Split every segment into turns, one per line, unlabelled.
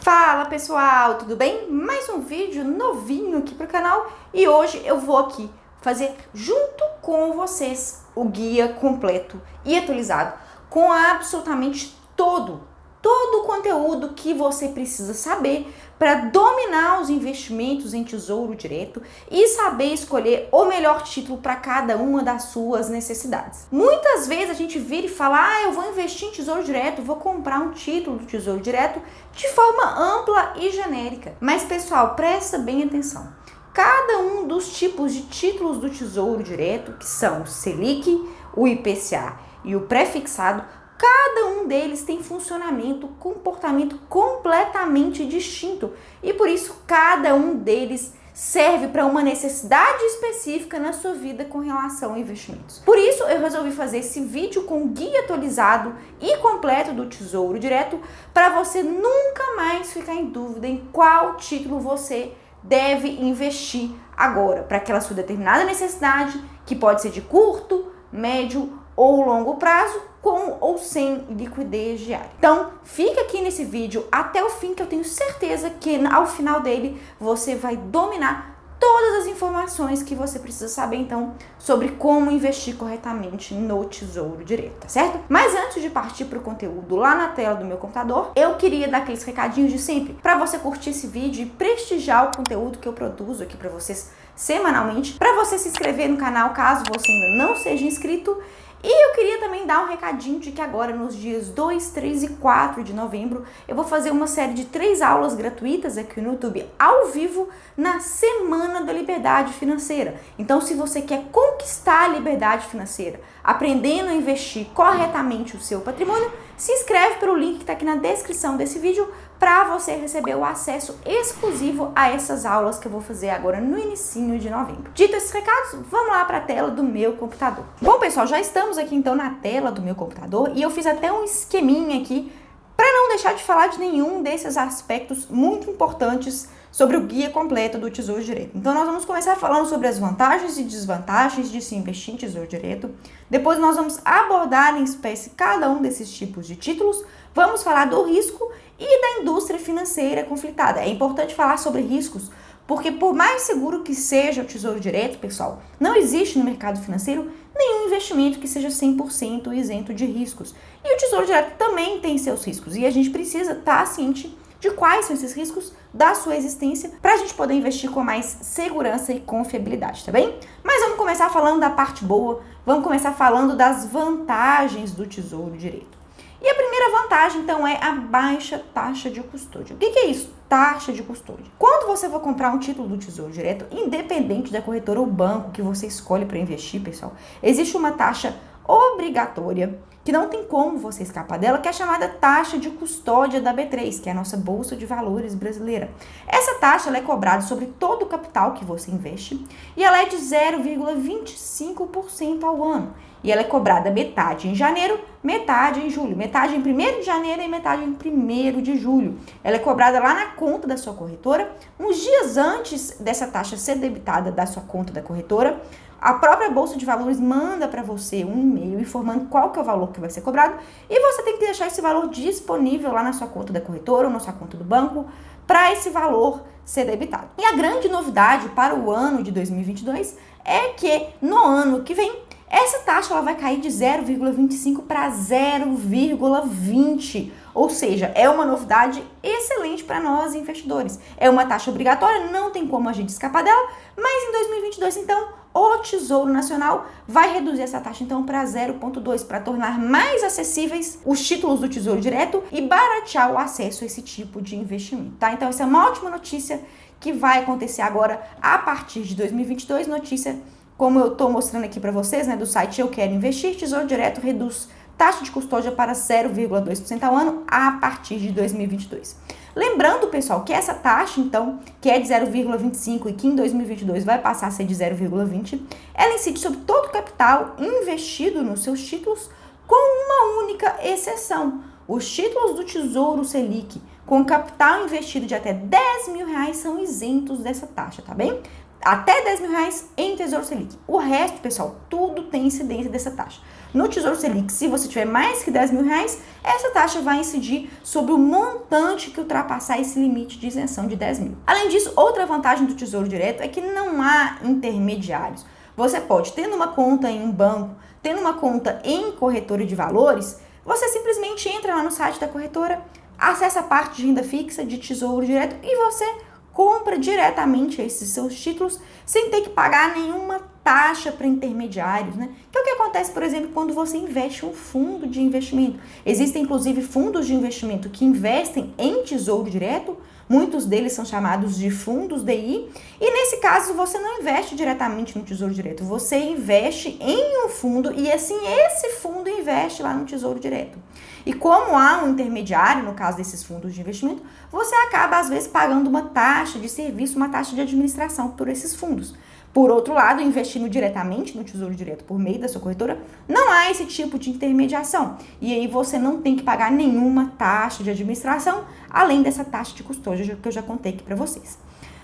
Fala pessoal, tudo bem? Mais um vídeo novinho aqui pro canal e hoje eu vou aqui fazer junto com vocês o guia completo e atualizado com absolutamente todo o conteúdo que você precisa saber para dominar os investimentos em Tesouro Direto e saber escolher o melhor título para cada uma das suas necessidades. Muitas vezes a gente vira e fala, eu vou investir em Tesouro Direto, vou comprar um título do Tesouro Direto de forma ampla e genérica. Mas pessoal, presta bem atenção. Cada um dos tipos de títulos do Tesouro Direto, que são o Selic, o IPCA e o pré-fixado, cada um deles tem funcionamento, comportamento completamente distinto e por isso cada um deles serve para uma necessidade específica na sua vida com relação a investimentos. Por isso eu resolvi fazer esse vídeo com guia atualizado e completo do Tesouro Direto para você nunca mais ficar em dúvida em qual título você deve investir agora para aquela sua determinada necessidade, que pode ser de curto, médio ou longo prazo, com ou sem liquidez diária. Então, fica aqui nesse vídeo até o fim, que eu tenho certeza que ao final dele você vai dominar todas as informações que você precisa saber, então, sobre como investir corretamente no Tesouro Direto, tá certo? Mas antes de partir para o conteúdo lá na tela do meu computador, eu queria dar aqueles recadinhos de sempre para você curtir esse vídeo e prestigiar o conteúdo que eu produzo aqui para vocês semanalmente, para você se inscrever no canal caso você ainda não seja inscrito. E eu queria também dar um recadinho de que agora nos dias 2, 3 e 4 de novembro eu vou fazer uma série de 3 aulas gratuitas aqui no YouTube ao vivo na Semana da Liberdade Financeira. Então, se você quer conquistar a liberdade financeira, aprendendo a investir corretamente o seu patrimônio, se inscreve pelo link que está aqui na descrição desse vídeo para você receber o acesso exclusivo a essas aulas que eu vou fazer agora no inicinho de novembro. Dito esses recados, vamos lá para a tela do meu computador. Bom, pessoal, já estamos aqui então na tela do meu computador e eu fiz até um esqueminha aqui para não deixar de falar de nenhum desses aspectos muito importantes sobre o guia completo do Tesouro Direto. Então nós vamos começar falando sobre as vantagens e desvantagens de se investir em Tesouro Direto. Depois nós vamos abordar em espécie cada um desses tipos de títulos. Vamos falar do risco e da indústria financeira conflitada. É importante falar sobre riscos, porque por mais seguro que seja o Tesouro Direto, pessoal, não existe no mercado financeiro nenhum investimento que seja 100% isento de riscos. E o Tesouro Direto também tem seus riscos e a gente precisa estar ciente de quais são esses riscos da sua existência para a gente poder investir com mais segurança e confiabilidade, tá bem? Mas vamos começar falando da parte boa, vamos começar falando das vantagens do Tesouro Direto. E a primeira vantagem, então, é a baixa taxa de custódia. O que é isso? Taxa de custódia. Quando você for comprar um título do Tesouro Direto, independente da corretora ou banco que você escolhe para investir, pessoal, existe uma taxa obrigatória, que não tem como você escapar dela, que é a chamada taxa de custódia da B3, que é a nossa Bolsa de Valores brasileira. Essa taxa ela é cobrada sobre todo o capital que você investe e ela é de 0,25% ao ano. E ela é cobrada metade em janeiro, metade em julho, metade em 1º de janeiro e metade em 1º de julho. Ela é cobrada lá na conta da sua corretora, uns dias antes dessa taxa ser debitada da sua conta da corretora. A própria Bolsa de Valores manda para você um e-mail informando qual que é o valor que vai ser cobrado e você tem que deixar esse valor disponível lá na sua conta da corretora ou na sua conta do banco para esse valor ser debitado. E a grande novidade para o ano de 2022 é que no ano que vem essa taxa ela vai cair de 0,25 para 0,20, ou seja, é uma novidade excelente para nós investidores. É uma taxa obrigatória, não tem como a gente escapar dela, mas em 2022, então, o Tesouro Nacional vai reduzir essa taxa então para 0,2 para tornar mais acessíveis os títulos do Tesouro Direto e baratear o acesso a esse tipo de investimento, tá? Então essa é uma ótima notícia que vai acontecer agora a partir de 2022, notícia como eu estou mostrando aqui para vocês, né, do site Eu Quero Investir. Tesouro Direto reduz taxa de custódia para 0,2% ao ano a partir de 2022. Lembrando, pessoal, que essa taxa, então, que é de 0,25 e que em 2022 vai passar a ser de 0,20, ela incide sobre todo o capital investido nos seus títulos, com uma única exceção. Os títulos do Tesouro Selic com capital investido de até R$10 mil são isentos dessa taxa, tá bem? até 10 mil reais em Tesouro Selic. O resto, pessoal, tudo tem incidência dessa taxa. No Tesouro Selic, se você tiver mais que 10 mil reais, essa taxa vai incidir sobre o montante que ultrapassar esse limite de isenção de 10 mil. Além disso, outra vantagem do Tesouro Direto é que não há intermediários. Você pode, tendo uma conta em um banco, tendo uma conta em corretora de valores, você simplesmente entra lá no site da corretora, acessa a parte de renda fixa de Tesouro Direto e você compra diretamente esses seus títulos sem ter que pagar nenhuma taxa para intermediários, né? Que é o que acontece, por exemplo, quando você investe em um fundo de investimento. Existem, inclusive, fundos de investimento que investem em Tesouro Direto, muitos deles são chamados de fundos DI, e nesse caso você não investe diretamente no Tesouro Direto, você investe em um fundo e assim esse fundo investe lá no Tesouro Direto. E como há um intermediário, no caso desses fundos de investimento, você acaba às vezes pagando uma taxa de serviço, uma taxa de administração por esses fundos. Por outro lado, investindo diretamente no Tesouro Direto por meio da sua corretora, não há esse tipo de intermediação. E aí você não tem que pagar nenhuma taxa de administração, além dessa taxa de custódia que eu já contei aqui para vocês.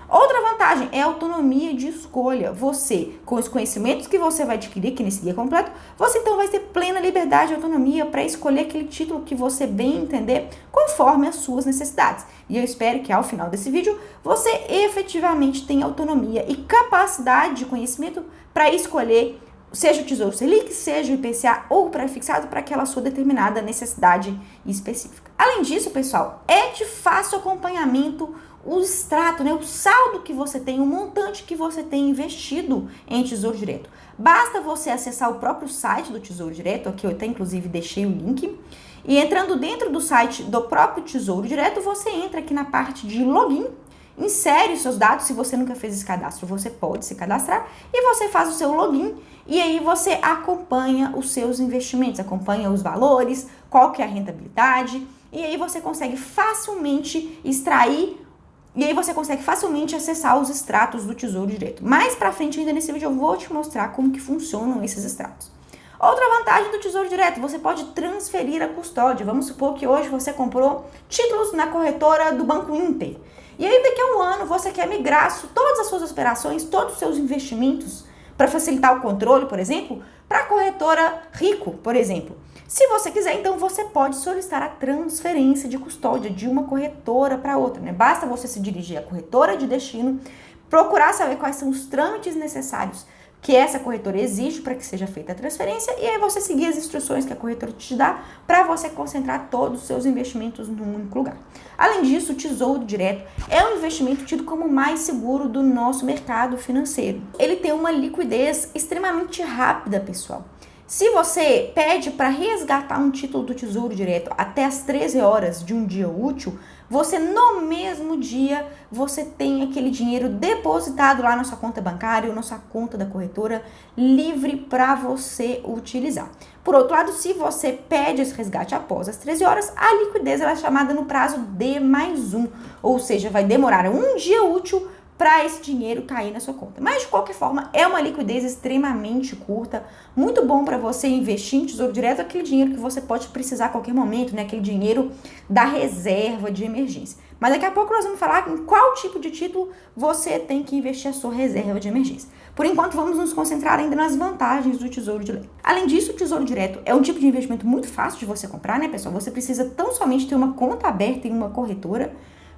Outra vantagem é a autonomia de escolha. Você, com os conhecimentos que você vai adquirir aqui nesse guia completo, você então vai ter plena liberdade e autonomia para escolher aquele título que você bem entender conforme as suas necessidades. E eu espero que ao final desse vídeo você efetivamente tenha autonomia e capacidade de conhecimento para escolher seja o Tesouro Selic, seja o IPCA ou o pré-fixado para aquela sua determinada necessidade específica. Além disso, pessoal, é de fácil acompanhamento o extrato, né, o saldo que você tem, o montante que você tem investido em Tesouro Direto. Basta você acessar o próprio site do Tesouro Direto, aqui eu até inclusive deixei o link, e entrando dentro do site do próprio Tesouro Direto, você entra aqui na parte de login, insere os seus dados, se você nunca fez esse cadastro, você pode se cadastrar, e você faz o seu login, e aí você acompanha os seus investimentos, acompanha os valores, qual que é a rentabilidade, e aí você consegue facilmente extrair, e aí você consegue facilmente acessar os extratos do Tesouro Direto. Mais pra frente ainda nesse vídeo eu vou te mostrar como que funcionam esses extratos. Outra vantagem do Tesouro Direto, você pode transferir a custódia. Vamos supor que hoje você comprou títulos na corretora do Banco Inter. E aí daqui a um ano você quer migrar todas as suas operações, todos os seus investimentos, para facilitar o controle, por exemplo, para a corretora Rico, por exemplo. Se você quiser, então você pode solicitar a transferência de custódia de uma corretora para outra, né? Basta você se dirigir à corretora de destino, procurar saber quais são os trâmites necessários que essa corretora exige para que seja feita a transferência e aí você seguir as instruções que a corretora te dá para você concentrar todos os seus investimentos num único lugar. Além disso, o Tesouro Direto é um investimento tido como o mais seguro do nosso mercado financeiro. Ele tem uma liquidez extremamente rápida, pessoal. Se você pede para resgatar um título do Tesouro Direto até as 13 horas de um dia útil, você no mesmo dia, você tem aquele dinheiro depositado lá na sua conta bancária ou na sua conta da corretora, livre para você utilizar. Por outro lado, se você pede esse resgate após as 13 horas, a liquidez ela é chamada no prazo D+1, ou seja, vai demorar um dia útil para esse dinheiro cair na sua conta. Mas, de qualquer forma, é uma liquidez extremamente curta, muito bom para você investir em Tesouro Direto, aquele dinheiro que você pode precisar a qualquer momento, né? Aquele dinheiro da reserva de emergência. Mas daqui a pouco nós vamos falar em qual tipo de título você tem que investir a sua reserva de emergência. Por enquanto, vamos nos concentrar ainda nas vantagens do Tesouro Direto. Além disso, o Tesouro Direto é um tipo de investimento muito fácil de você comprar, né, pessoal? Você precisa tão somente ter uma conta aberta em uma corretora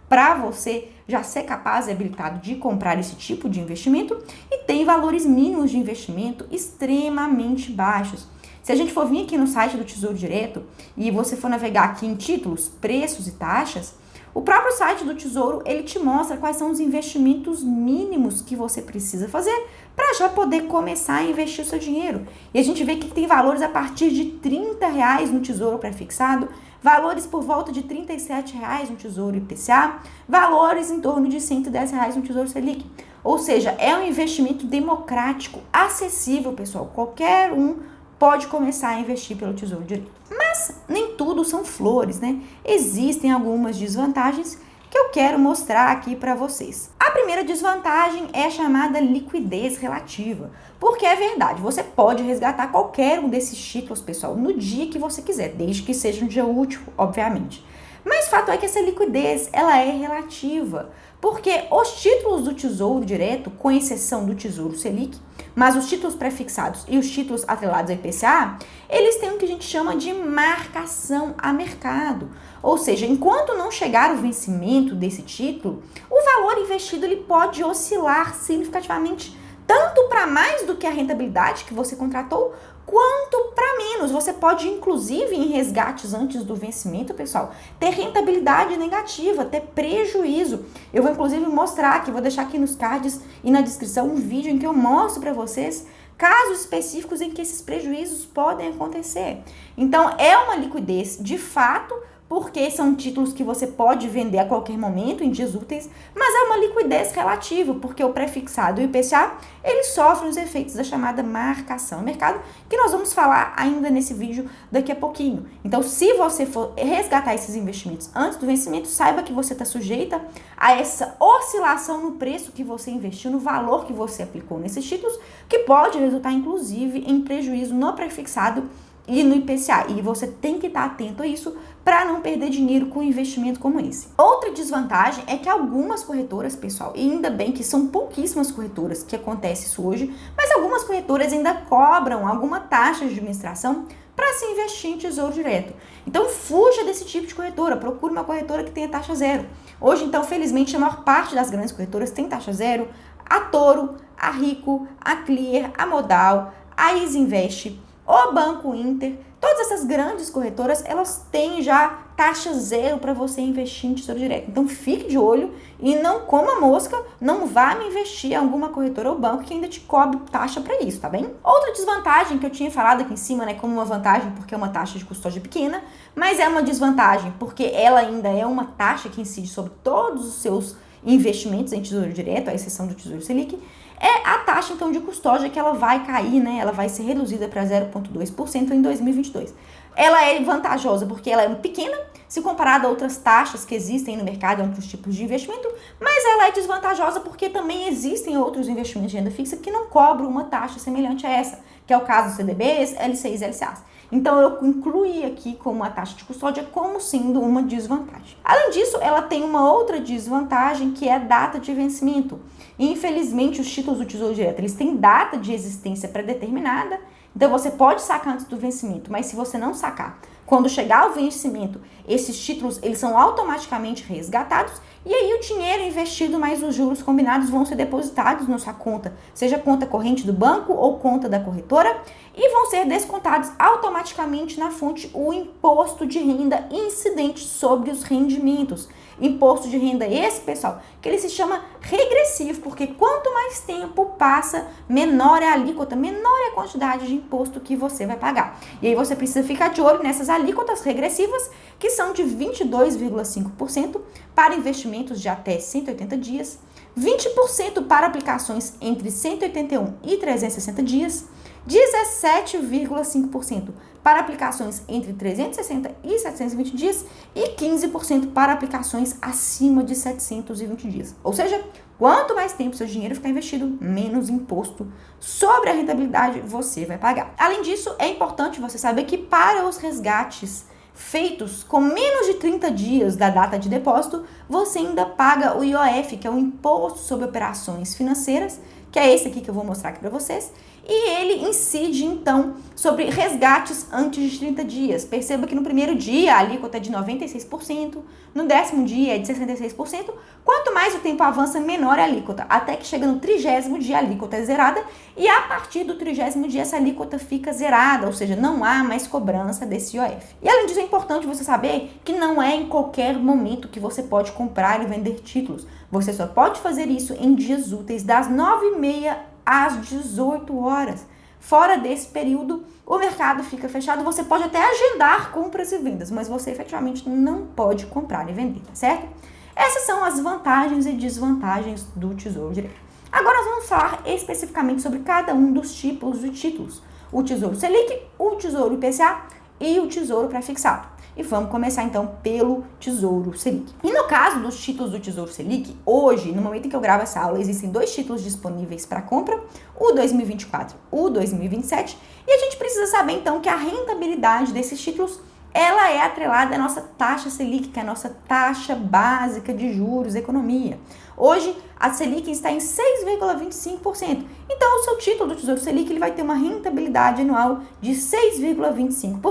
para você já ser capaz e habilitado de comprar esse tipo de investimento e tem valores mínimos de investimento extremamente baixos. Se a gente for vir aqui no site do Tesouro Direto e você for navegar aqui em títulos, preços e taxas, o próprio site do Tesouro, ele te mostra quais são os investimentos mínimos que você precisa fazer para já poder começar a investir o seu dinheiro. E a gente vê que tem valores a partir de R$30 no Tesouro pré-fixado, valores por volta de R$37 no Tesouro IPCA, valores em torno de R$110 no Tesouro Selic. Ou seja, é um investimento democrático, acessível, pessoal. Qualquer um pode começar a investir pelo Tesouro Direto. Mas nem tudo são flores, né? Existem algumas desvantagens que eu quero mostrar aqui para vocês. A primeira desvantagem é chamada liquidez relativa, porque é verdade, você pode resgatar qualquer um desses títulos, pessoal, no dia que você quiser, desde que seja um dia útil, obviamente. Mas fato é que essa liquidez, ela é relativa, porque os títulos do Tesouro Direto, com exceção do Tesouro Selic, mas os títulos prefixados e os títulos atrelados ao IPCA, eles têm o que a gente chama de marcação a mercado. Ou seja, enquanto não chegar o vencimento desse título, o valor investido ele pode oscilar significativamente, tanto para mais do que a rentabilidade que você contratou, quanto para menos. Você pode, inclusive, em resgates antes do vencimento, pessoal, ter rentabilidade negativa, ter prejuízo. Eu vou, inclusive, mostrar aqui, vou deixar aqui nos cards e na descrição um vídeo em que eu mostro para vocês casos específicos em que esses prejuízos podem acontecer. Então, é uma liquidez de fato, porque são títulos que você pode vender a qualquer momento, em dias úteis, mas é uma liquidez relativa, porque o prefixado e o IPCA, eles sofrem os efeitos da chamada marcação ao mercado, que nós vamos falar ainda nesse vídeo daqui a pouquinho. Então, se você for resgatar esses investimentos antes do vencimento, saiba que você está sujeita a essa oscilação no preço que você investiu, no valor que você aplicou nesses títulos, que pode resultar, inclusive, em prejuízo no prefixado e no IPCA, e você tem que estar atento a isso para não perder dinheiro com um investimento como esse. Outra desvantagem é que algumas corretoras, pessoal, e ainda bem que são pouquíssimas corretoras que acontece isso hoje, mas algumas corretoras ainda cobram alguma taxa de administração para se investir em Tesouro Direto. Então fuja desse tipo de corretora, procure uma corretora que tenha taxa zero. Hoje, então, felizmente, a maior parte das grandes corretoras tem taxa zero, a Toro, a Rico, a Clear, a Modal, a Isinvest, o Banco Inter, todas essas grandes corretoras, elas têm já taxa zero para você investir em Tesouro Direto. Então fique de olho e não coma mosca, não vá me investir em alguma corretora ou banco que ainda te cobre taxa para isso, tá bem? Outra desvantagem que eu tinha falado aqui em cima, né, como uma vantagem porque é uma taxa de custódia pequena, mas é uma desvantagem porque ela ainda é uma taxa que incide sobre todos os seus investimentos em Tesouro Direto, à exceção do Tesouro Selic, é a taxa, então, de custódia que ela vai cair, né? Ela vai ser reduzida para 0,2% em 2022. Ela é vantajosa porque ela é pequena, se comparada a outras taxas que existem no mercado, outros tipos de investimento, mas ela é desvantajosa porque também existem outros investimentos de renda fixa que não cobram uma taxa semelhante a essa, que é o caso do CDBs, LCIs e LCAs. Então, eu incluí aqui como a taxa de custódia como sendo uma desvantagem. Além disso, ela tem uma outra desvantagem que é a data de vencimento. Infelizmente, os títulos do Tesouro Direto, eles têm data de existência pré-determinada, então você pode sacar antes do vencimento, mas se você não sacar, quando chegar o vencimento, esses títulos, eles são automaticamente resgatados e aí o dinheiro investido mais os juros combinados vão ser depositados na sua conta, seja conta corrente do banco ou conta da corretora, e vão ser descontados automaticamente na fonte o imposto de renda incidente sobre os rendimentos. Imposto de renda esse, pessoal, que ele se chama regressivo, porque quanto mais tempo passa, menor é a alíquota, menor é a quantidade de imposto que você vai pagar. E aí você precisa ficar de olho nessas alíquotas regressivas, que são de 22,5% para investimentos de até 180 dias, 20% para aplicações entre 181 e 360 dias, 17,5% para aplicações entre 360 e 720 dias e 15% para aplicações acima de 720 dias. Ou seja, quanto mais tempo seu dinheiro ficar investido, menos imposto sobre a rentabilidade você vai pagar. Além disso, é importante você saber que para os resgates feitos com menos de 30 dias da data de depósito, você ainda paga o IOF, que é o Imposto sobre Operações Financeiras, que é esse aqui que eu vou mostrar aqui para vocês, e ele incide, então, sobre resgates antes de 30 dias. Perceba que no primeiro dia a alíquota é de 96%, no 10º dia é de 66%, quanto mais o tempo avança, menor é a alíquota, até que chega no 30º dia a alíquota é zerada, e a partir do 30º dia essa alíquota fica zerada, ou seja, não há mais cobrança desse IOF. E além disso, é importante você saber que não é em qualquer momento que você pode comprar e vender títulos. Você só pode fazer isso em dias úteis, das 9h30 às 18 horas. Fora desse período, o mercado fica fechado. Você pode até agendar compras e vendas, mas você efetivamente não pode comprar e vender, tá certo? Essas são as vantagens e desvantagens do Tesouro Direto. Agora nós vamos falar especificamente sobre cada um dos tipos de títulos. O Tesouro Selic, o Tesouro IPCA e o Tesouro Prefixado. E vamos começar então pelo Tesouro Selic. E no caso dos títulos do Tesouro Selic, hoje, no momento em que eu gravo essa aula, existem 2 títulos disponíveis para compra, o 2024 e o 2027, e a gente precisa saber então que a rentabilidade desses títulos ela é atrelada à nossa taxa Selic, que é a nossa taxa básica de juros da economia. Hoje, a Selic está em 6,25%. Então, o seu título do Tesouro Selic ele vai ter uma rentabilidade anual de 6,25%,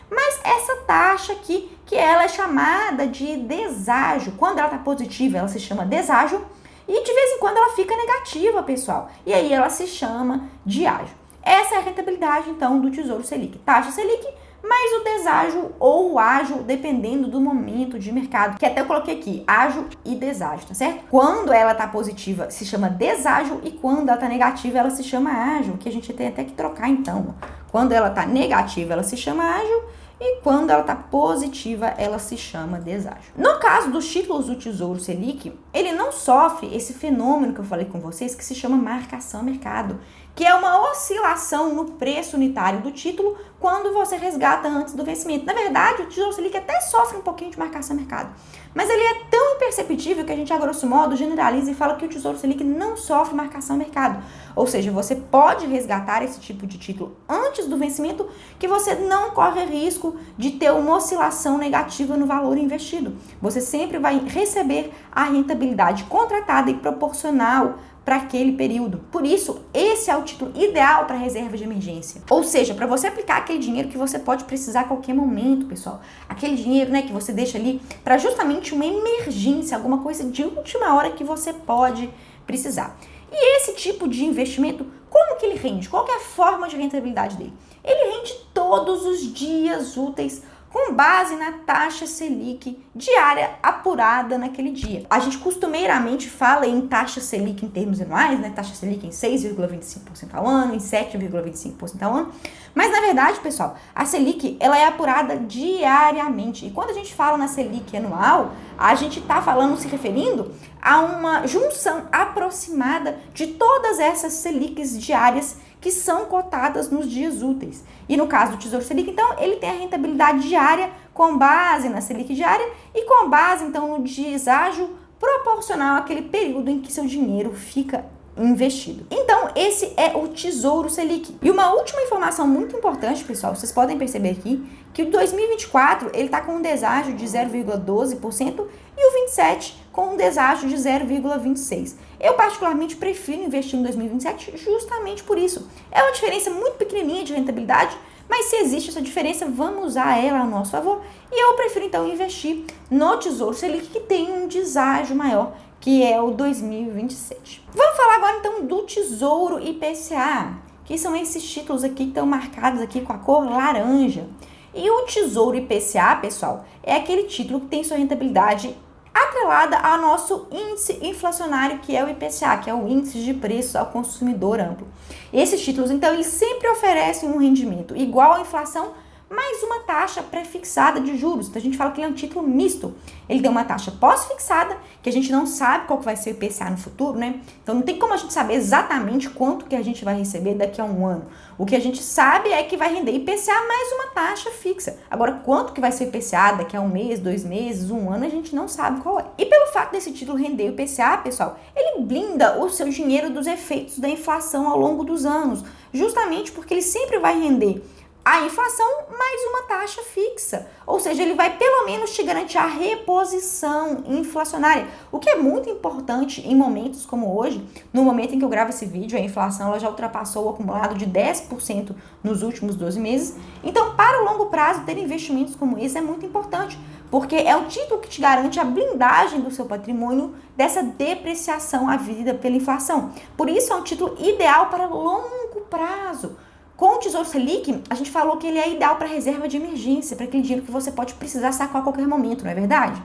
mas essa taxa aqui, que ela é chamada de deságio, quando ela está positiva, ela se chama deságio, e de vez em quando ela fica negativa, pessoal, e aí ela se chama de ágio. Essa é a rentabilidade, então, do Tesouro Selic. Taxa Selic, mais o deságio ou o ágio, dependendo do momento de mercado, que até eu coloquei aqui, ágio e deságio, tá certo? Quando ela tá positiva, se chama deságio, e quando ela tá negativa, ela se chama ágio, que a gente tem até que trocar, então. Quando ela tá negativa, ela se chama ágio, e quando ela está positiva, ela se chama deságio. No caso dos títulos do Tesouro Selic, ele não sofre esse fenômeno que eu falei com vocês, que se chama marcação a mercado, que é uma oscilação no preço unitário do título quando você resgata antes do vencimento. Na verdade, o Tesouro Selic até sofre um pouquinho de marcação a mercado, mas ele é tão imperceptível que a gente, a grosso modo, generaliza e fala que o Tesouro Selic não sofre marcação a mercado. Ou seja, você pode resgatar esse tipo de título antes do vencimento, que você não corre risco de ter uma oscilação negativa no valor investido. Você sempre vai receber a rentabilidade contratada e proporcional para aquele período. Por isso, esse é o título ideal para reserva de emergência. Ou seja, para você aplicar aquele dinheiro que você pode precisar a qualquer momento, pessoal. Aquele dinheiro, né, que você deixa ali para justamente uma emergência, alguma coisa de última hora que você pode precisar. E esse tipo de investimento, como que ele rende? Qual que é a forma de rentabilidade dele? Ele rende todos os dias úteis com base na taxa Selic diária apurada naquele dia. A gente costumeiramente fala em taxa Selic em termos anuais, né? Taxa Selic em 6,25% ao ano, em 7,25% ao ano. Mas, na verdade, pessoal, a Selic, ela é apurada diariamente. E quando a gente fala na Selic anual, a gente está falando, se referindo a uma junção aproximada de todas essas Selics diárias que são cotadas nos dias úteis. E no caso do Tesouro Selic, então, ele tem a rentabilidade diária com base na Selic diária e com base, então, no deságio proporcional àquele período em que seu dinheiro fica investido. Então, esse é o Tesouro Selic. E uma última informação muito importante, pessoal, vocês podem perceber aqui, que o 2024, ele está com um deságio de 0,12% e o 27 com um deságio de 0,26%. Eu particularmente prefiro investir em 2027 justamente por isso. É uma diferença muito pequenininha de rentabilidade, mas se existe essa diferença, vamos usar ela a nosso favor. E eu prefiro então investir no Tesouro Selic, que tem um deságio maior, que é o 2027. Vamos falar agora então do Tesouro IPCA, que são esses títulos aqui que estão marcados aqui com a cor laranja. E o Tesouro IPCA, pessoal, é aquele título que tem sua rentabilidade atrelada ao nosso índice inflacionário, que é o IPCA, que é o índice de preços ao consumidor amplo. Esses títulos, então, eles sempre oferecem um rendimento igual à inflação, mais uma taxa pré-fixada de juros. Então, a gente fala que ele é um título misto. Ele tem uma taxa pós-fixada, que a gente não sabe qual que vai ser o IPCA no futuro, né? Então, não tem como a gente saber exatamente quanto que a gente vai receber daqui a um ano. O que a gente sabe é que vai render IPCA mais uma taxa fixa. Agora, quanto que vai ser o IPCA daqui a um mês, 2 meses, um ano, a gente não sabe qual é. E pelo fato desse título render o IPCA, pessoal, ele blinda o seu dinheiro dos efeitos da inflação ao longo dos anos, justamente porque ele sempre vai render a inflação mais uma taxa fixa, ou seja, ele vai pelo menos te garantir a reposição inflacionária, o que é muito importante em momentos como hoje. No momento em que eu gravo esse vídeo, a inflação ela já ultrapassou o acumulado de 10% nos últimos 12 meses, então para o longo prazo ter investimentos como esse é muito importante, porque é o título que te garante a blindagem do seu patrimônio dessa depreciação havida pela inflação. Por isso é um título ideal para longo prazo. Com o Tesouro Selic, a gente falou que ele é ideal para reserva de emergência, para aquele dinheiro que você pode precisar sacar a qualquer momento, não é verdade?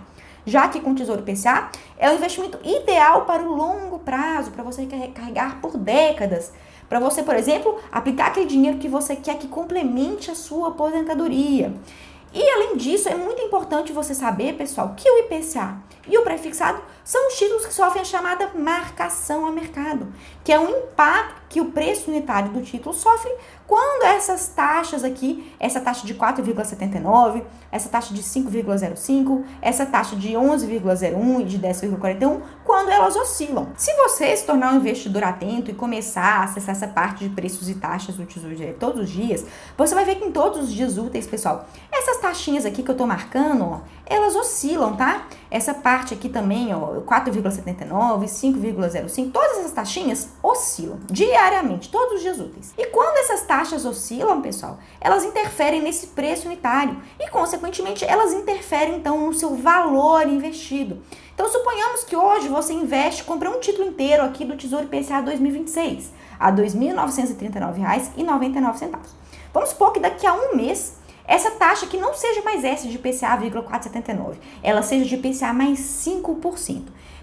Já que com o Tesouro IPCA, é o investimento ideal para o longo prazo, para você carregar por décadas. Para você, por exemplo, aplicar aquele dinheiro que você quer que complemente a sua aposentadoria. E além disso, é muito importante você saber, pessoal, que o IPCA e o pré-fixado são os títulos que sofrem a chamada marcação a mercado, que é um impacto que o preço unitário do título sofre quando essas taxas aqui, essa taxa de 4,79, essa taxa de 5,05, essa taxa de 11,01 e de 10,41, quando elas oscilam. Se você se tornar um investidor atento e começar a acessar essa parte de preços e taxas do Tesouro Direto todos os dias, você vai ver que em todos os dias úteis, pessoal, essas taxinhas aqui que eu tô marcando, ó, elas oscilam, tá? Essa parte aqui também, ó, 4,79, 5,05, todas essas taxinhas oscilam diariamente, todos os dias úteis. E quando essas taxas oscilam, pessoal, elas interferem nesse preço unitário e, consequentemente, elas interferem, então, no seu valor investido. Então, suponhamos que hoje você investe, compra um título inteiro aqui do Tesouro IPCA 2026, a R$ 2.939,99. Vamos supor que daqui a um mês, essa taxa que não seja mais essa de IPCA 4,79, ela seja de IPCA mais 5%.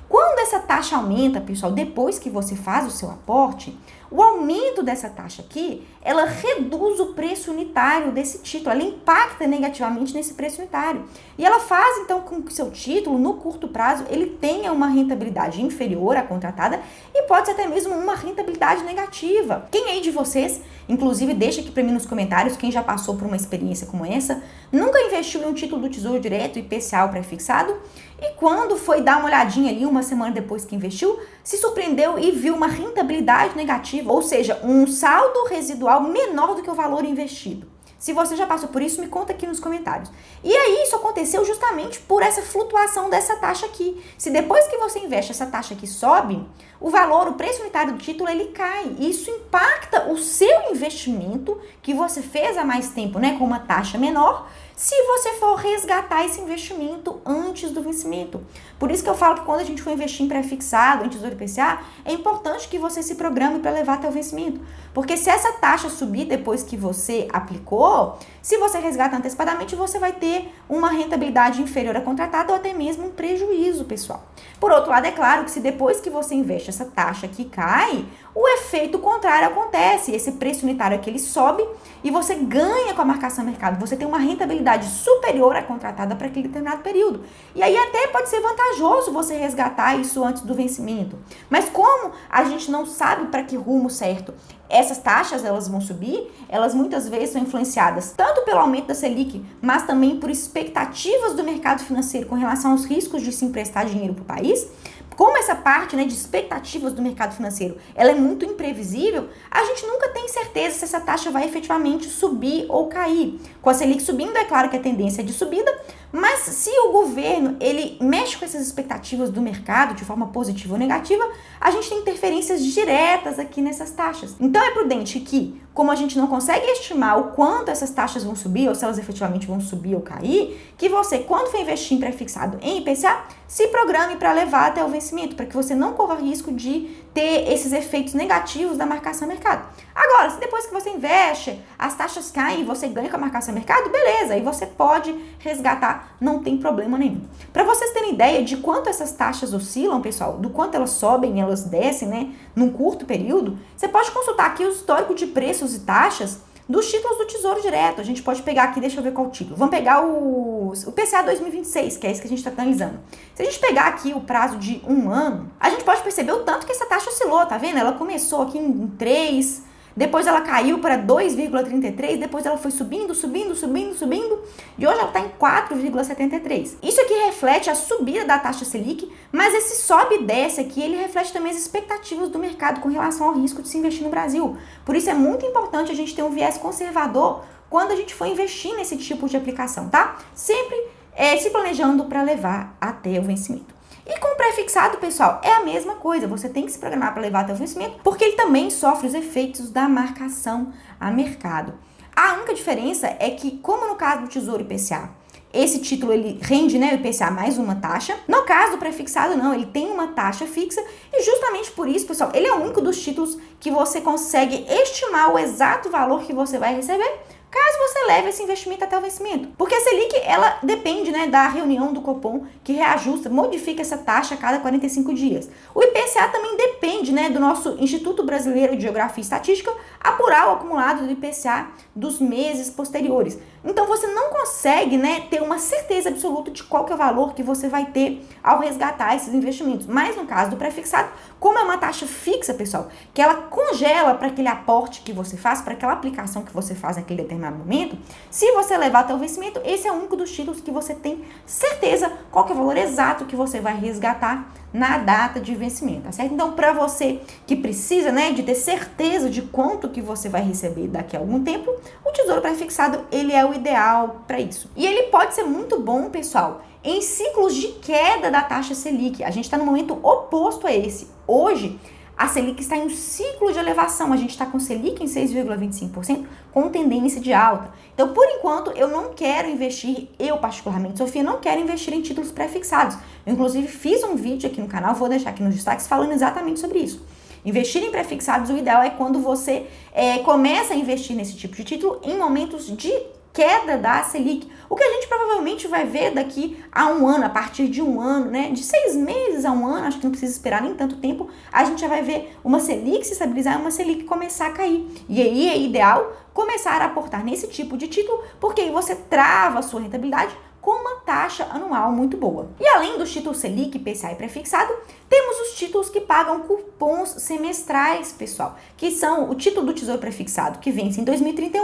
Quando essa taxa aumenta, pessoal, depois que você faz o seu aporte, o aumento dessa taxa aqui, ela reduz o preço unitário desse título, ela impacta negativamente nesse preço unitário. E ela faz, então, com que o seu título, no curto prazo, ele tenha uma rentabilidade inferior à contratada e pode ser até mesmo uma rentabilidade negativa. Quem aí de vocês, inclusive, deixa aqui para mim nos comentários, quem já passou por uma experiência como essa, nunca investiu em um título do Tesouro Direto IPCA pré-fixado e quando foi dar uma olhadinha ali, uma semana depois que investiu, se surpreendeu e viu uma rentabilidade negativa, ou seja, um saldo residual menor do que o valor investido. Se você já passou por isso, me conta aqui nos comentários. E aí, isso aconteceu justamente por essa flutuação dessa taxa aqui. Se depois que você investe, essa taxa aqui sobe, o valor, o preço unitário do título, ele cai. E isso impacta o seu investimento que você fez há mais tempo, né, com uma taxa menor, se você for resgatar esse investimento antes do vencimento. Por isso que eu falo que quando a gente for investir em pré-fixado, em Tesouro IPCA, é importante que você se programe para levar até o vencimento. Porque se essa taxa subir depois que você aplicou, se você resgata antecipadamente, você vai ter uma rentabilidade inferior à contratada ou até mesmo um prejuízo, pessoal. Por outro lado, é claro que se depois que você investe essa taxa aqui cai, o efeito contrário acontece. Esse preço unitário aqui ele sobe e você ganha com a marcação mercado. Você tem uma rentabilidade superior à contratada para aquele determinado período. E aí até pode ser vantajoso você resgatar isso antes do vencimento. Mas como a gente não sabe para que rumo certo essas taxas elas vão subir, elas muitas vezes são influenciadas tanto pelo aumento da Selic, mas também por expectativas do mercado financeiro com relação aos riscos de se emprestar dinheiro para o país. Como essa parte, né, de expectativas do mercado financeiro, ela é muito imprevisível, a gente nunca tem certeza se essa taxa vai efetivamente subir ou cair. Com a Selic subindo, é claro que a tendência é de subida, mas se o governo ele mexe com essas expectativas do mercado de forma positiva ou negativa, a gente tem interferências diretas aqui nessas taxas. Então é prudente que, como a gente não consegue estimar o quanto essas taxas vão subir ou se elas efetivamente vão subir ou cair, que você, quando for investir em pré-fixado em IPCA, se programe para levar até o vencimento, para que você não corra risco de ter esses efeitos negativos da marcação mercado. Agora, se depois que você investe, as taxas caem e você ganha com a marcação mercado, beleza, aí você pode resgatar, não tem problema nenhum. Para vocês terem ideia de quanto essas taxas oscilam, pessoal, do quanto elas sobem e elas descem, né, num curto período, você pode consultar aqui o histórico de preços e taxas dos títulos do Tesouro Direto. A gente pode pegar aqui, deixa eu ver qual título. Vamos pegar o PCA 2026, que é esse que a gente está analisando. Se a gente pegar aqui o prazo de um ano, a gente pode perceber o tanto que essa taxa oscilou, tá vendo? Ela começou aqui em 3, depois ela caiu para 2,33, depois ela foi subindo, e hoje ela está em 4,73. Isso aqui reflete a subida da taxa Selic, mas esse sobe e desce aqui, ele reflete também as expectativas do mercado com relação ao risco de se investir no Brasil. Por isso é muito importante a gente ter um viés conservador quando a gente for investir nesse tipo de aplicação, tá? Sempre se planejando para levar até o vencimento. E com o pré-fixado, pessoal, é a mesma coisa. Você tem que se programar para levar até o vencimento, porque ele também sofre os efeitos da marcação a mercado. A única diferença é que, como no caso do Tesouro IPCA, esse título ele rende, né, o IPCA mais uma taxa. No caso do pré-fixado, não, ele tem uma taxa fixa e justamente por isso, pessoal, ele é o único dos títulos que você consegue estimar o exato valor que você vai receber caso você leve esse investimento até o vencimento. Porque a Selic, ela depende, né, da reunião do Copom, que reajusta, modifica essa taxa a cada 45 dias. O IPCA também depende, né, do nosso Instituto Brasileiro de Geografia e Estatística apurar o acumulado do IPCA dos meses posteriores. Então você não consegue, né, ter uma certeza absoluta de qual que é o valor que você vai ter ao resgatar esses investimentos. Mas no caso do pré-fixado, como é uma taxa fixa, pessoal, que ela congela para aquele aporte que você faz, para aquela aplicação que você faz naquele determinado momento, se você levar até o vencimento, esse é o único dos títulos que você tem certeza qual que é o valor exato que você vai resgatar na data de vencimento, tá certo? Então, para você que precisa, né, de ter certeza de quanto que você vai receber daqui a algum tempo, o Tesouro Pré-fixado, ele é o ideal para isso. E ele pode ser muito bom, pessoal, em ciclos de queda da taxa Selic. A gente está no momento oposto a esse. Hoje, a Selic está em um ciclo de elevação. A gente está com Selic em 6,25%, com tendência de alta. Então, por enquanto, eu não quero investir, eu particularmente, Sofia, não quero investir em títulos pré-fixados. Eu, inclusive, fiz um vídeo aqui no canal, vou deixar aqui nos destaques, falando exatamente sobre isso. Investir em pré-fixados, o ideal é quando você começa a investir nesse tipo de título em momentos de queda da Selic, o que a gente provavelmente vai ver daqui a um ano, a partir de um ano, né, de 6 meses a um ano, acho que não precisa esperar nem tanto tempo, a gente já vai ver uma Selic se estabilizar e uma Selic começar a cair. E aí é ideal começar a aportar nesse tipo de título, porque aí você trava a sua rentabilidade com uma taxa anual muito boa. E além dos títulos Selic, IPCA e pré-fixado, temos os títulos que pagam cupons semestrais, pessoal, que são o título do Tesouro Pré-fixado, que vence em 2031,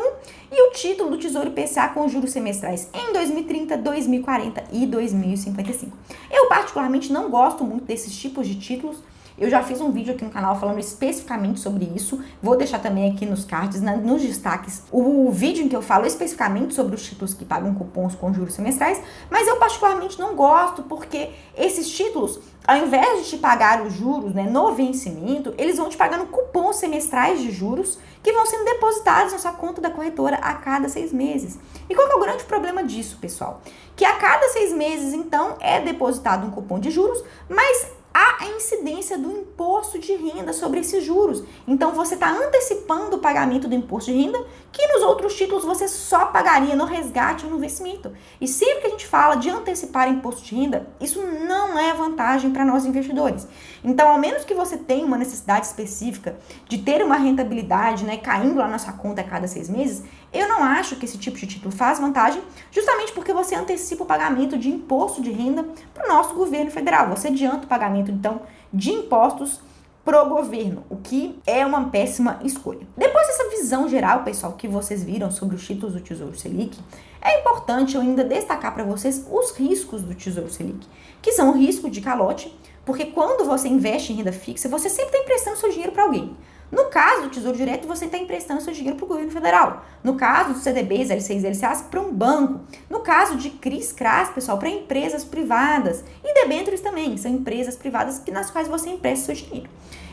e o título do Tesouro IPCA com juros semestrais em 2030, 2040 e 2055. Eu particularmente não gosto muito desses tipos de títulos. Eu já fiz um vídeo aqui no canal falando especificamente sobre isso. Vou deixar também aqui nos cards, nos destaques, o vídeo em que eu falo especificamente sobre os títulos que pagam cupons com juros semestrais. Mas eu particularmente não gosto porque esses títulos, ao invés de te pagar os juros, né, no vencimento, eles vão te pagando cupons semestrais de juros que vão sendo depositados na sua conta da corretora a cada 6 meses. E qual que é o grande problema disso, pessoal? Que a cada 6 meses, então, é depositado um cupom de juros, mas há a incidência do imposto de renda sobre esses juros. Então, você está antecipando o pagamento do imposto de renda que nos outros títulos você só pagaria no resgate ou no vencimento. E sempre que a gente fala de antecipar imposto de renda, isso não é vantagem para nós investidores. Então, ao menos que você tenha uma necessidade específica de ter uma rentabilidade, né, caindo lá na sua conta a cada 6 meses, eu não acho que esse tipo de título faz vantagem, justamente porque você antecipa o pagamento de imposto de renda para o nosso governo federal. Você adianta o pagamento, então, de impostos pro governo, o que é uma péssima escolha. Depois dessa visão geral, pessoal, que vocês viram sobre os títulos do Tesouro Selic, é importante eu ainda destacar para vocês os riscos do Tesouro Selic, que são o risco de calote, porque quando você investe em renda fixa, você sempre está emprestando seu dinheiro para alguém. No caso do Tesouro Direto, você está emprestando seu dinheiro para o governo federal. No caso dos CDBs, LCIs e LCAs, para um banco. No caso de CRIs, CRAs, pessoal, para empresas privadas. E debêntures também, são empresas privadas nas quais você empresta seu dinheiro.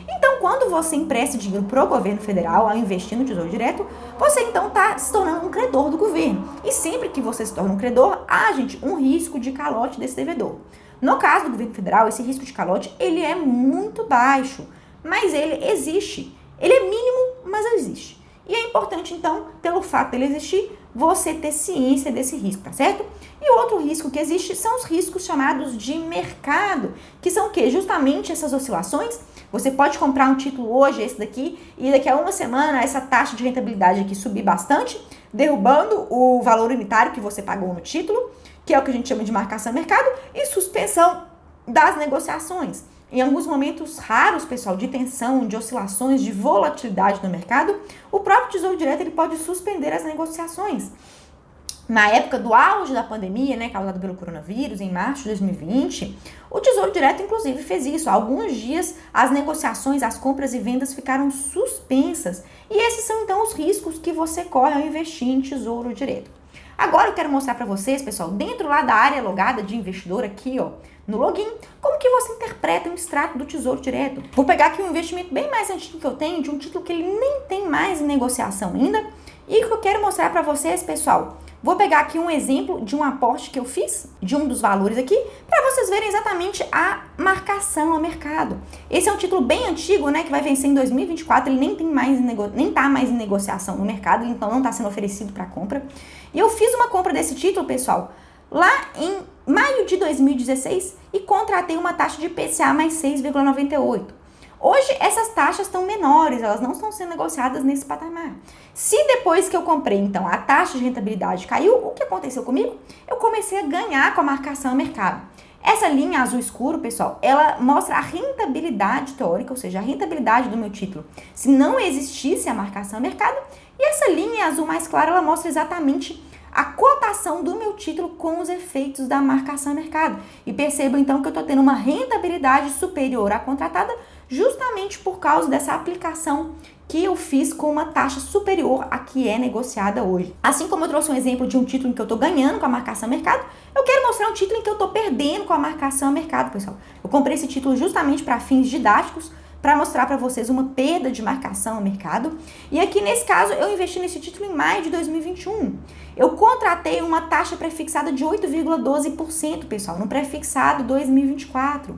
Então, quando você empresta dinheiro para o governo federal, ao investir no Tesouro Direto, você então está se tornando um credor do governo. E sempre que você se torna um credor, há, gente, um risco de calote desse devedor. No caso do governo federal, esse risco de calote, ele é muito baixo, mas ele existe. Ele é mínimo, mas ele existe. E é importante, então, pelo fato dele existir, você ter ciência desse risco, tá certo? E o outro risco que existe são os riscos chamados de mercado, que são o quê? Justamente essas oscilações. Você pode comprar um título hoje, esse daqui, e daqui a uma semana essa taxa de rentabilidade aqui subir bastante, derrubando o valor unitário que você pagou no título, que é o que a gente chama de marcação mercado, e suspensão das negociações. Em alguns momentos raros, pessoal, de tensão, de oscilações, de volatilidade no mercado, o próprio Tesouro Direto ele pode suspender as negociações. Na época do auge da pandemia, né, causada pelo coronavírus, em março de 2020, o Tesouro Direto, inclusive, fez isso. Há alguns dias, as negociações, as compras e vendas ficaram suspensas. E esses são, então, os riscos que você corre ao investir em Tesouro Direto. Agora eu quero mostrar para vocês, pessoal, dentro lá da área logada de investidor aqui, ó, no login, como que você interpreta um extrato do Tesouro Direto. Vou pegar aqui um investimento bem mais antigo que eu tenho, de um título que ele nem tem mais em negociação ainda, e que eu quero mostrar para vocês, pessoal, Vou pegar aqui um exemplo de um aporte que eu fiz, de um dos valores aqui, para vocês verem exatamente a marcação ao mercado. Esse é um título bem antigo, né, que vai vencer em 2024, ele nem tá mais em negociação no mercado, então não está sendo oferecido para compra. E eu fiz uma compra desse título, pessoal, lá em maio de 2016 e contratei uma taxa de IPCA mais 6,98. Hoje essas taxas estão menores, elas não estão sendo negociadas nesse patamar. Se depois que eu comprei, então, a taxa de rentabilidade caiu, o que aconteceu comigo? Eu comecei a ganhar com a marcação ao mercado. Essa linha azul escuro, pessoal, ela mostra a rentabilidade teórica, ou seja, a rentabilidade do meu título, se não existisse a marcação ao mercado. E essa linha azul mais clara, ela mostra exatamente a cotação do meu título com os efeitos da marcação ao mercado. E percebam, então, que eu estou tendo uma rentabilidade superior à contratada justamente por causa dessa aplicação que eu fiz com uma taxa superior à que é negociada hoje. Assim como eu trouxe um exemplo de um título em que eu estou ganhando com a marcação ao mercado, eu quero mostrar um título em que eu estou perdendo com a marcação ao mercado, pessoal. Eu comprei esse título justamente para fins didáticos, para mostrar para vocês uma perda de marcação ao mercado. E aqui nesse caso, eu investi nesse título em maio de 2021. Eu contratei uma taxa prefixada de 8,12%, pessoal, no prefixado 2024.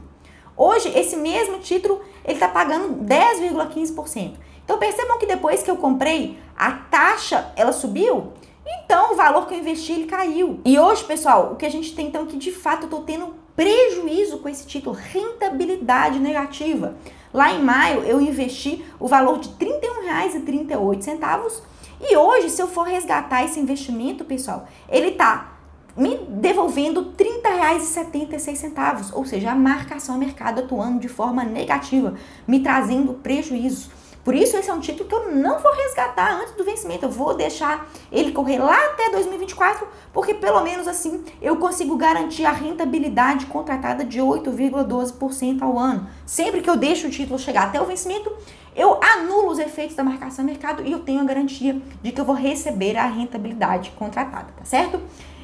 Hoje, esse mesmo título, ele está pagando 10,15%. Então, percebam que depois que eu comprei, a taxa, ela subiu, então o valor que eu investi, ele caiu. E hoje, pessoal, o que a gente tem, então, é que de fato eu estou tendo prejuízo com esse título, rentabilidade negativa. Lá em maio, eu investi o valor de R$ 31,38 e hoje, se eu for resgatar esse investimento, pessoal, ele está me devolvendo R$ 30,76, ou seja, a marcação ao mercado atuando de forma negativa, me trazendo prejuízo. Por isso, esse é um título que eu não vou resgatar antes do vencimento, eu vou deixar ele correr lá até 2024, porque pelo menos assim eu consigo garantir a rentabilidade contratada de 8,12% ao ano. Sempre que eu deixo o título chegar até o vencimento, eu anulo os efeitos da marcação ao mercado e eu tenho a garantia de que eu vou receber a rentabilidade contratada, tá certo?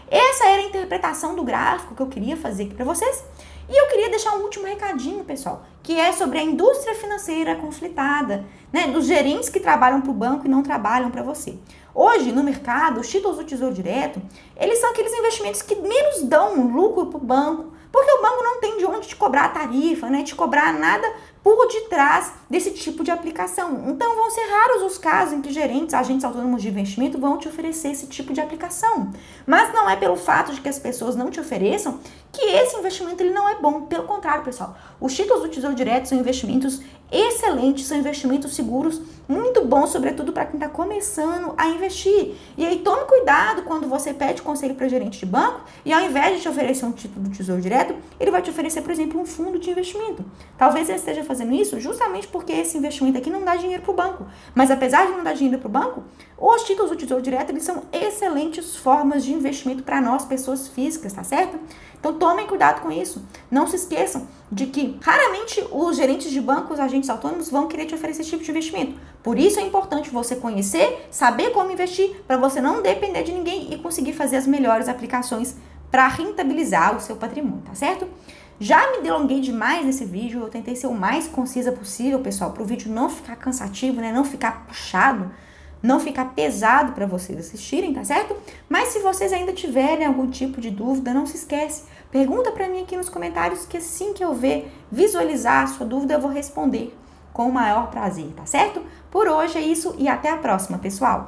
Essa era a interpretação do gráfico que eu queria fazer aqui para vocês. E eu queria deixar um último recadinho, pessoal, que é sobre a indústria financeira conflitada, né, dos gerentes que trabalham para o banco e não trabalham para você. Hoje, no mercado, os títulos do Tesouro Direto, eles são aqueles investimentos que menos dão lucro para o banco, porque o banco não tem de onde te cobrar a tarifa, né, te cobrar nada por detrás desse tipo de aplicação. Então, vão ser raros os casos em que gerentes, agentes autônomos de investimento vão te oferecer esse tipo de aplicação. Mas não é pelo fato de que as pessoas não te ofereçam que esse investimento ele não é bom. Pelo contrário, pessoal, os títulos do Tesouro Direto são investimentos excelentes, são investimentos seguros, muito bons, sobretudo para quem está começando a investir. E aí tome cuidado quando você pede conselho para gerente de banco e ao invés de te oferecer um título do Tesouro Direto, ele vai te oferecer, por exemplo, um fundo de investimento. Talvez ele esteja fazendo isso justamente porque esse investimento aqui não dá dinheiro para o banco. Mas apesar de não dar dinheiro para o banco, os títulos do Tesouro Direto eles são excelentes formas de investimento para nós, pessoas físicas, tá certo? Então tomem cuidado com isso. Não se esqueçam de que raramente os gerentes de banco, os agentes autônomos vão querer te oferecer esse tipo de investimento. Por isso é importante você conhecer, saber como investir, para você não depender de ninguém e conseguir fazer as melhores aplicações para rentabilizar o seu patrimônio, tá certo? Já me delonguei demais nesse vídeo, eu tentei ser o mais concisa possível, pessoal, para o vídeo não ficar cansativo, né? Não ficar puxado, não ficar pesado para vocês assistirem, tá certo? Mas se vocês ainda tiverem algum tipo de dúvida, não se esquece, pergunta para mim aqui nos comentários que assim que eu visualizar a sua dúvida, eu vou responder com o maior prazer, tá certo? Por hoje é isso e até a próxima, pessoal!